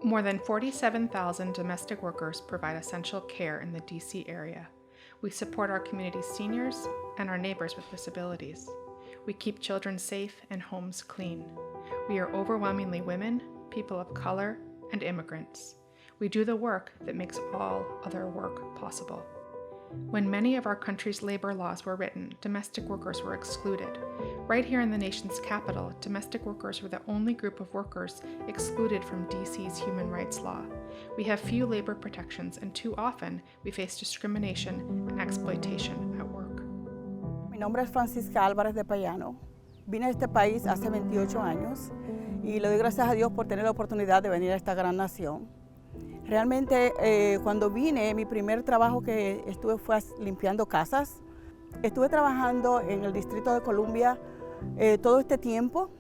More tthan 47,000 domestic workers provide essential care in the DC area. We support our community's seniors and our neighbors with disabilities. We keep children safe and homes clean. We are overwhelmingly women, people of color, and immigrants. We do the work that makes all other work possible. When many of our country's labor laws were written, domestic workers were excluded. Right here in the nation's capital, domestic workers were the only group of workers excluded from DC's human rights law. We have few labor protections, and too often we face discrimination and exploitation at work. Mi nombre es Francisca Álvarez de Payano. Vine a este país hace 28 años y le doy gracias a Dios por tener la oportunidad de venir a esta gran nación. Realmente cuando vine, mi primer trabajo que estuve fue limpiando casas. Estuve trabajando en el Distrito de Columbia todo este tiempo,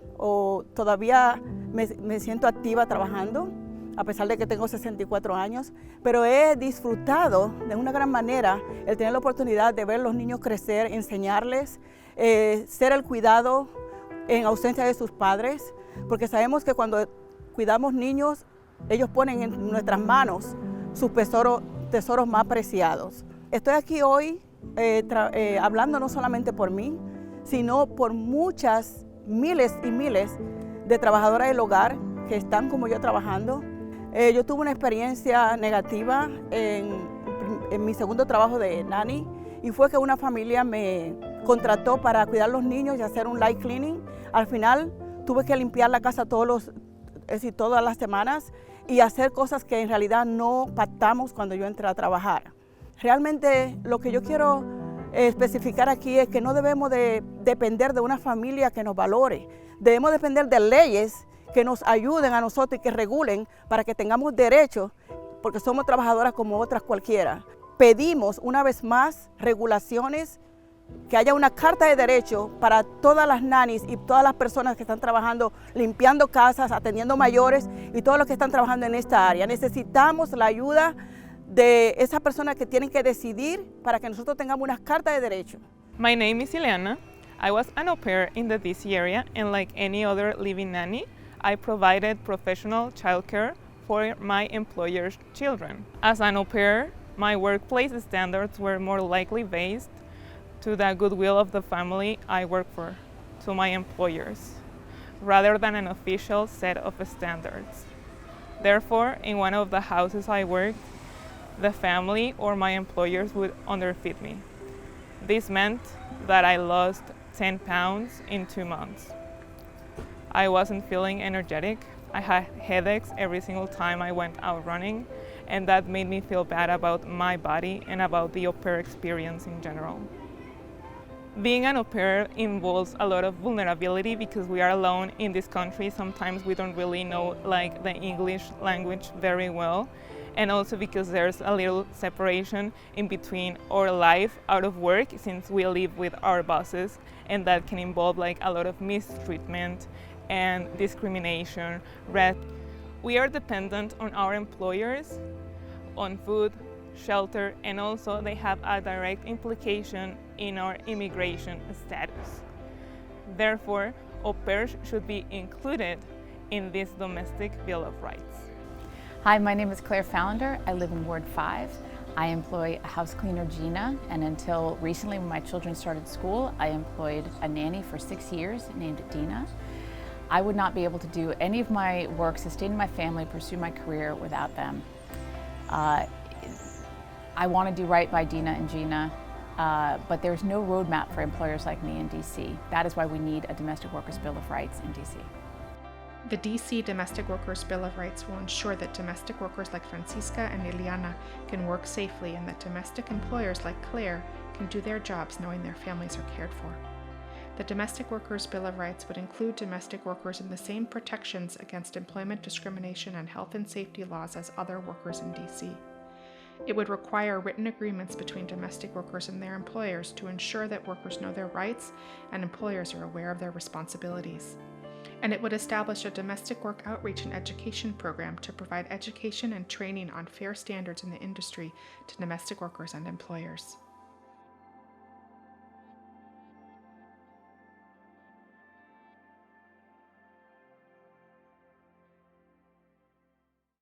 todavía me siento activa trabajando, a pesar de que tengo 64 años, pero he disfrutado de una gran manera el tener la oportunidad de ver los niños crecer, enseñarles, ser el cuidado en ausencia de sus padres, porque sabemos que cuando cuidamos niños, ellos ponen en nuestras manos sus tesoros más preciados. Estoy aquí hoy hablando no solamente por mí, sino por muchas, miles y miles de trabajadoras del hogar que están como yo trabajando. Yo tuve una experiencia negativa en mi segundo trabajo de nanny y fue que una familia me contrató para cuidar a los niños y hacer un light cleaning. Al final tuve que limpiar la casa todas las semanas y hacer cosas que en realidad no pactamos cuando yo entré a trabajar. Realmente lo que yo quiero especificar aquí es que no debemos de depender de una familia que nos valore. Debemos depender de leyes que nos ayuden a nosotros y que regulen para que tengamos derechos, porque somos trabajadoras como otras cualquiera. Pedimos una vez más regulaciones, que haya una carta de derechos para todas las nannies y todas las personas que están trabajando, limpiando casas, atendiendo mayores y todos los que están trabajando en esta área. Necesitamos la ayuda de esas personas que tienen que decidir para que nosotros tengamos una carta de derechos. My name is Ileana. I was an au pair in the DC area, and like any other living nanny, I provided professional childcare for my employer's children. As an au pair, my workplace standards were more likely based to the goodwill of the family I work for, to my employers, rather than an official set of standards. Therefore, in one of the houses I worked, the family or my employers would underfeed me. This meant that I lost 10 pounds in 2 months. I wasn't feeling energetic. I had headaches every single time I went out running, and that made me feel bad about my body and about the au pair experience in general. Being an au pair involves a lot of vulnerability because we are alone in this country. Sometimes we don't really know the English language very well, and also because there's a little separation in between our life out of work since we live with our bosses, and that can involve a lot of mistreatment and discrimination. We are dependent on our employers, on food, shelter, and also they have a direct implication in our immigration status. Therefore, au pairs should be included in this domestic Bill of Rights. Hi, my name is Claire Fallender. I live in Ward 5. I employ a house cleaner, Gina, and until recently when my children started school, I employed a nanny for 6 years named Dina. I would not be able to do any of my work, sustain my family, pursue my career without them. I want to do right by Dina and Gina, but there's no roadmap for employers like me in DC. That is why we need a Domestic Workers Bill of Rights in DC. The DC Domestic Workers Bill of Rights will ensure that domestic workers like Francisca and Ileana can work safely, and that domestic employers like Claire can do their jobs knowing their families are cared for. The Domestic Workers Bill of Rights would include domestic workers in the same protections against employment discrimination and health and safety laws as other workers in DC. It would require written agreements between domestic workers and their employers to ensure that workers know their rights and employers are aware of their responsibilities. And it would establish a domestic work outreach and education program to provide education and training on fair standards in the industry to domestic workers and employers.